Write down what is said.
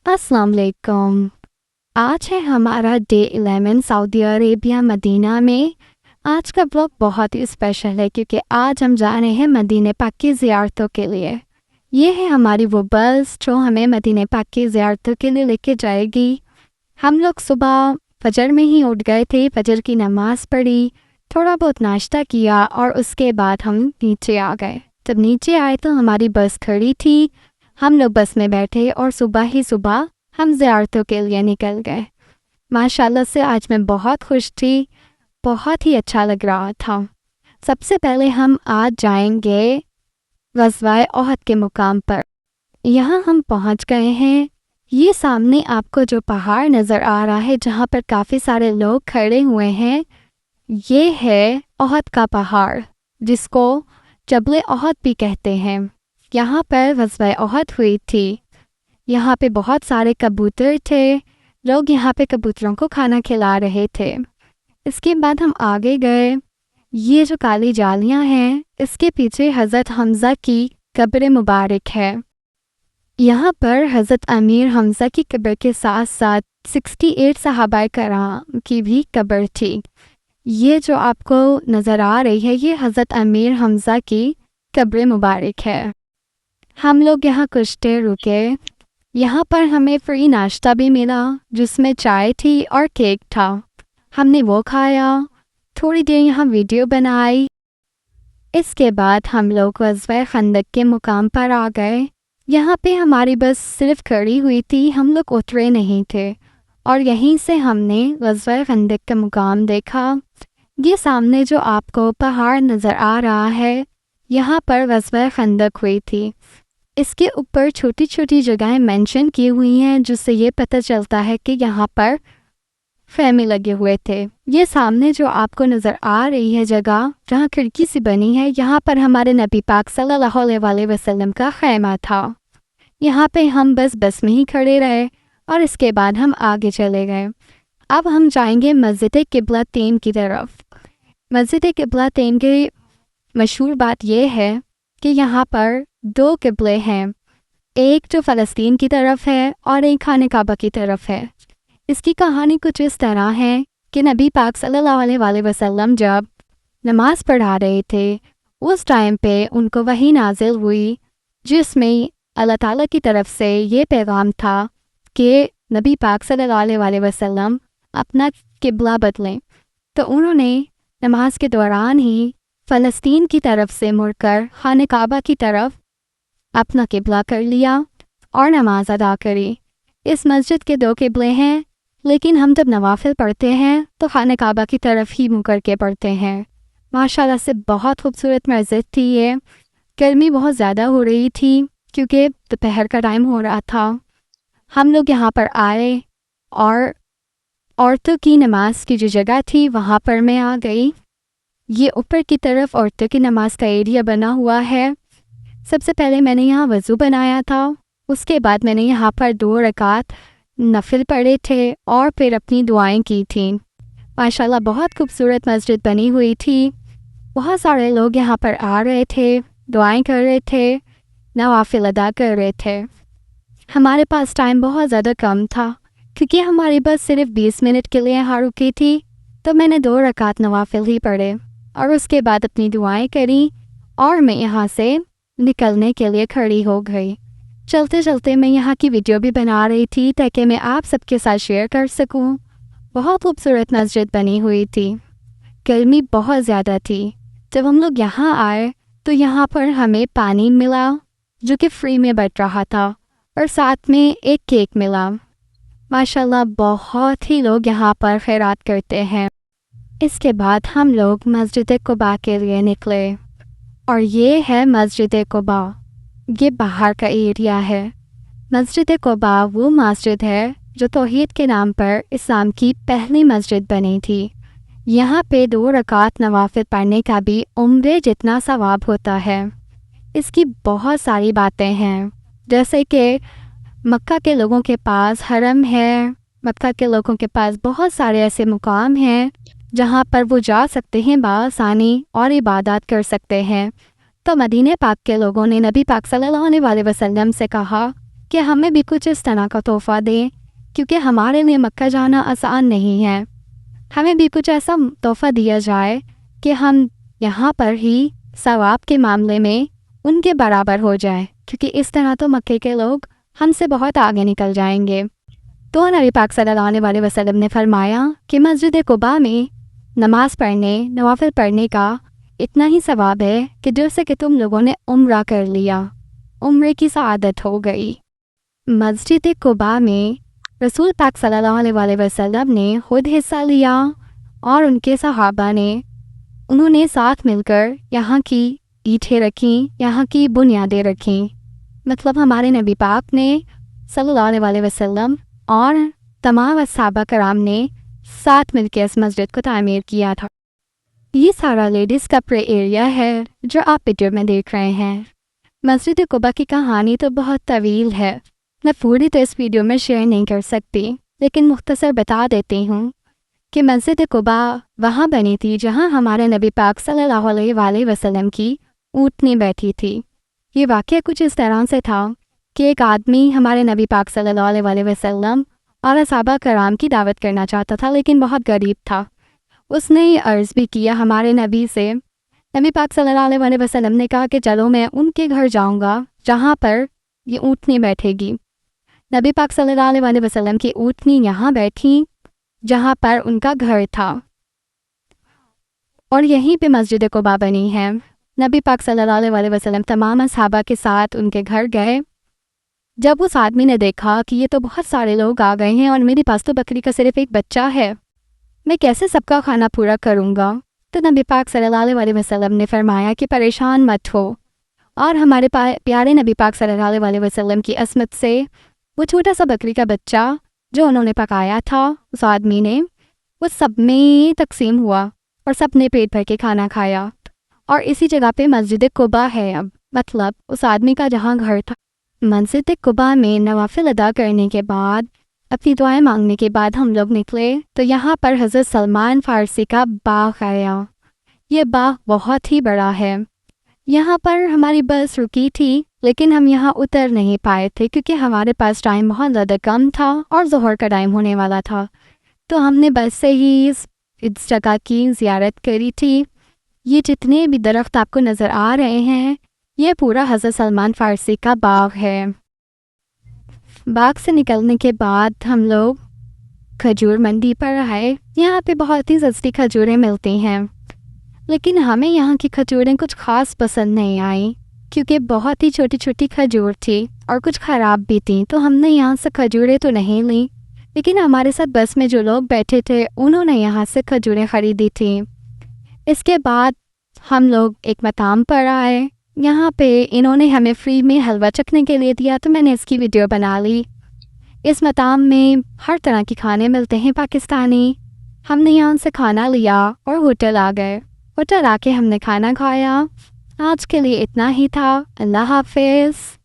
अस्सलाम वालेकुम। आज है हमारा डे 11 सऊदी अरेबिया मदीना में। आज का ब्लॉग बहुत ही स्पेशल है क्योंकि आज हम जा रहे हैं मदीने पाक की ज़ियारतों के लिए। ये है हमारी वो बस जो हमें मदीने पाक की ज़ियारतों के लिए लेके जाएगी। हम लोग सुबह फजर में ही उठ गए थे, फजर की नमाज़ पढ़ी, थोड़ा बहुत नाश्ता किया और उसके बाद हम नीचे आ गए। जब नीचे आए तो हमारी बस खड़ी थी। हम लोग बस में बैठे और सुबह ही सुबह हम ज़ियारतों के लिए निकल गए। माशाल्लाह से आज मैं बहुत खुश थी, बहुत ही अच्छा लग रहा था। सबसे पहले हम आज जाएंगे ग़ज़वा ओहद के मुकाम पर। यहाँ हम पहुँच गए हैं। ये सामने आपको जो पहाड़ नज़र आ रहा है जहाँ पर काफ़ी सारे लोग खड़े हुए हैं, ये है ओहद का पहाड़ जिसको जबल ओहद भी कहते हैं। यहाँ पर ग़ज़वा ओहद हुई थी। यहाँ पे बहुत सारे कबूतर थे, लोग यहाँ पे कबूतरों को खाना खिला रहे थे। इसके बाद हम आगे गए। ये जो काली जालियाँ हैं, इसके पीछे हज़रत हमज़ा की कब्र मुबारक है। यहाँ पर हज़रत अमीर हमज़ा की कब्र के साथ साथ 68 सहाबाए कराम की भी कब्र थी। ये जो आपको नज़र आ रही है, ये हज़रत अमीर हमज़ा की कब्र मुबारक है। हम लोग यहाँ कुछ देर रुके। यहाँ पर हमें फ्री नाश्ता भी मिला जिसमें चाय थी और केक था। हमने वो खाया, थोड़ी देर यहाँ वीडियो बनाई। इसके बाद हम लोग ग़ज़वा खंदक के मुकाम पर आ गए। यहाँ पे हमारी बस सिर्फ खड़ी हुई थी, हम लोग उतरे नहीं थे और यहीं से हमने ग़ज़वा खंदक का मुकाम देखा। ये सामने जो आपको पहाड़ नज़र आ रहा है, यहाँ पर ग़ज़वा खंदक हुई थी। इसके ऊपर छोटी छोटी जगहें मेंशन की हुई हैं जिससे ये पता चलता है कि यहाँ पर ख़ैमे लगे हुए थे। ये सामने जो आपको नज़र आ रही है जगह जहाँ खिड़की सी बनी है, यहाँ पर हमारे नबी पाक सल्लल्लाहु अलैहि वसल्लम का ख़ैमा था। यहाँ पे हम बस में ही खड़े रहे और इसके बाद हम आगे चले गए। अब हम जाएंगे मस्जिद क़िबलतैन की तरफ। मस्जिद क़िबलतैन की मशहूर बात यह है कि यहाँ पर दो क़िबले हैं, एक जो फ़लस्तीन की तरफ है और एक खाने काबा की तरफ है। इसकी कहानी कुछ इस तरह है कि नबी पाक सल्लल्लाहु अलैहि वसल्लम जब नमाज़ पढ़ा रहे थे, उस टाइम पे उनको वही नाजिल हुई जिसमें अल्लाह ताला की तरफ से ये पैगाम था कि नबी पाक सल्लल्लाहु अलैहि वसल्लम अपना क़िबला बदलें। तो उन्होंने नमाज के दौरान ही फ़लस्तीन की तरफ से मुड़कर खाने काबा की तरफ अपना क़िबला कर लिया और नमाज अदा करी। इस मस्जिद के दो क़िबले हैं, लेकिन हम जब नवाफिल पढ़ते हैं तो खाने काबा की तरफ ही मुँह करके पढ़ते हैं। माशाल्लाह से बहुत खूबसूरत मस्जिद थी ये। गर्मी बहुत ज़्यादा हो रही थी क्योंकि दोपहर का टाइम हो रहा था। हम लोग यहाँ पर आए और औरतों की नमाज की जो जगह थी वहाँ पर मैं आ गई। ये ऊपर की तरफ औरतों की नमाज का एरिया बना हुआ है। सबसे पहले मैंने यहाँ वज़ू बनाया था, उसके बाद मैंने यहाँ पर 2 रकात नफिल पढ़े थे और फिर अपनी दुआएं की थी। माशाल्लाह बहुत खूबसूरत मस्जिद बनी हुई थी। बहुत सारे लोग यहाँ पर आ रहे थे, दुआएं कर रहे थे, नवाफिल अदा कर रहे थे। हमारे पास टाइम बहुत ज़्यादा कम था क्योंकि हमारी बस सिर्फ 20 मिनट के लिए यहाँ रुकी थी, तो मैंने 2 रकात नवाफिल ही पढ़े और उसके बाद अपनी दुआएं करी और मैं यहाँ से निकलने के लिए खड़ी हो गई। चलते चलते मैं यहाँ की वीडियो भी बना रही थी ताकि मैं आप सबके साथ शेयर कर सकूँ। बहुत खूबसूरत मस्जिद बनी हुई थी। गर्मी बहुत ज़्यादा थी। जब हम लोग यहाँ आए तो यहाँ पर हमें पानी मिला जो कि फ्री में बट रहा था और साथ में एक केक मिला। माशाल्लाह बहुत ही लोग यहाँ पर खैरात करते हैं। इसके बाद हम लोग मस्जिद कुबा के लिए निकले और ये है मस्जिद कुबा। ये बाहर का एरिया है। मस्जिद कुबा वो मस्जिद है जो तौहीद के नाम पर इस्लाम की पहली मस्जिद बनी थी। यहाँ पे 2 रकात नवाफिल पढ़ने का भी उम्र जितना सवाब होता है। इसकी बहुत सारी बातें हैं, जैसे कि मक्का के लोगों के पास हरम है, मक्का के लोगों के पास बहुत सारे ऐसे मुकाम हैं जहाँ पर वो जा सकते हैं बआसानी और इबादत कर सकते हैं। तो मदीने पाक के लोगों ने नबी पाक सल्लल्लाहु अलैहि वसल्लम से कहा کہ ہمیں بھی کچھ اس طرح کا تحفہ دیں، کیونکہ ہمارے لیے مکہ جانا آسان نہیں ہے۔ ہمیں بھی کچھ ایسا تحفہ دیا جائے کہ ہم یہاں پر ہی ثواب کے معاملے میں ان کے برابر ہو جائے، کیونکہ اس طرح تو مکے کے لوگ ہم سے بہت آگے نکل جائیں گے۔ تو نبی پاک صلی اللہ علیہ وسلم نے فرمایا کہ مسجد قباء میں نماز پڑھنے، نوافل پڑھنے کا اتنا ہی ثواب ہے کہ جیسے کہ تم لوگوں نے عمرہ کر لیا، عمرے کی سعادت ہو گئی۔ مسجد قباء میں رسول پاک صلی اللہ علیہ وسلم نے خود حصہ لیا اور ان کے صحابہ نے، انہوں نے ساتھ مل کر یہاں کی اینٹیں رکھیں، یہاں کی بنیادیں رکھیں۔ مطلب ہمارے نبی پاک نے صلی اللہ علیہ وسلم اور تمام صحابہ کرام نے ساتھ مل کے اس مسجد کو تعمیر کیا تھا۔ یہ سارا لیڈیز کا پرے ایریا ہے جو آپ ویڈیو میں دیکھ رہے ہیں۔ مسجد قباء کی کہانی تو بہت طویل ہے، میں پوری تو اس ویڈیو میں شیئر نہیں کر سکتی، لیکن مختصر بتا دیتی ہوں کہ مسجد قباء وہاں بنی تھی جہاں ہمارے نبی پاک صلی اللہ علیہ وسلم کی اونٹنی بیٹھی تھی۔ یہ واقعہ کچھ اس طرح سے تھا کہ ایک آدمی ہمارے نبی پاک صلی اللہ علیہ وسلم اور صحابہ کرام کی دعوت کرنا چاہتا تھا، لیکن بہت غریب تھا۔ اس نے یہ عرض بھی کیا ہمارے نبی سے۔ نبی پاک صلی اللہ علیہ وسلم نے کہا کہ چلو میں ان کے گھر جاؤں گا جہاں پر یہ اونٹنی بیٹھے گی۔ نبی پاک صلی اللہ علیہ وسلم کی اونٹنی یہاں بیٹھی جہاں پر ان کا گھر تھا، اور یہیں پہ مسجد قباء بنی ہے۔ نبی پاک صلی اللہ علیہ وسلم تمام صحابہ کے ساتھ ان کے گھر گئے۔ جب اس آدمی نے دیکھا کہ یہ تو بہت سارے لوگ آ گئے ہیں اور میرے پاس تو بکری کا صرف ایک بچہ ہے، میں کیسے سب کا کھانا پورا کروں گا؟ تو نبی پاک صلی اللہ علیہ وسلم نے فرمایا کہ پریشان مت ہو، اور ہمارے پیارے نبی پاک صلی اللہ علیہ وسلم کی عصمت سے وہ چھوٹا سا بکری کا بچہ جو انہوں نے پکایا تھا اس آدمی نے، وہ سب میں تقسیم ہوا اور سب نے پیٹ بھر کے کھانا کھایا۔ اور اسی جگہ پہ مسجد قباء ہے اب، مطلب اس آدمی کا جہاں گھر تھا۔ مسجد قباء میں نوافل ادا کرنے کے بعد، اپنی دعائیں مانگنے کے بعد ہم لوگ نکلے تو یہاں پر حضرت سلمان فارسی کا باغ آیا۔ یہ باغ بہت ہی بڑا ہے۔ یہاں پر ہماری بس رکی تھی، لیکن ہم یہاں اتر نہیں پائے تھے کیونکہ ہمارے پاس ٹائم بہت زیادہ کم تھا اور ظہر کا ٹائم ہونے والا تھا، تو ہم نے بس سے ہی اس جگہ کی زیارت کری تھی۔ یہ جتنے بھی درخت آپ کو نظر آ رہے ہیں، یہ پورا حضرت سلمان فارسی کا باغ ہے۔ باغ سے نکلنے کے بعد ہم لوگ کھجور منڈی پر آئے۔ یہاں پہ بہت ہی سستی کھجوریں ملتی ہیں، لیکن ہمیں یہاں کی کھجوریں کچھ خاص پسند نہیں آئیں کیونکہ بہت ہی چھوٹی چھوٹی کھجور تھی اور کچھ خراب بھی تھیں، تو ہم نے یہاں سے کھجوریں تو نہیں لیں، لیکن ہمارے ساتھ بس میں جو لوگ بیٹھے تھے انہوں نے یہاں سے کھجوریں خریدی تھیں۔ اس کے بعد ہم لوگ ایک مقام پر آئے، یہاں پہ انہوں نے ہمیں فری میں حلوہ چکھنے کے لیے دیا، تو میں نے اس کی ویڈیو بنا لی۔ اس مقام میں ہر طرح کے کھانے ملتے ہیں پاکستانی۔ ہم نے یہاں سے کھانا لیا اور ہوٹل آ گئے۔ ہوٹل آ کے ہم نے کھانا کھایا۔ آج کے لیے اتنا ہی تھا۔ اللہ حافظ۔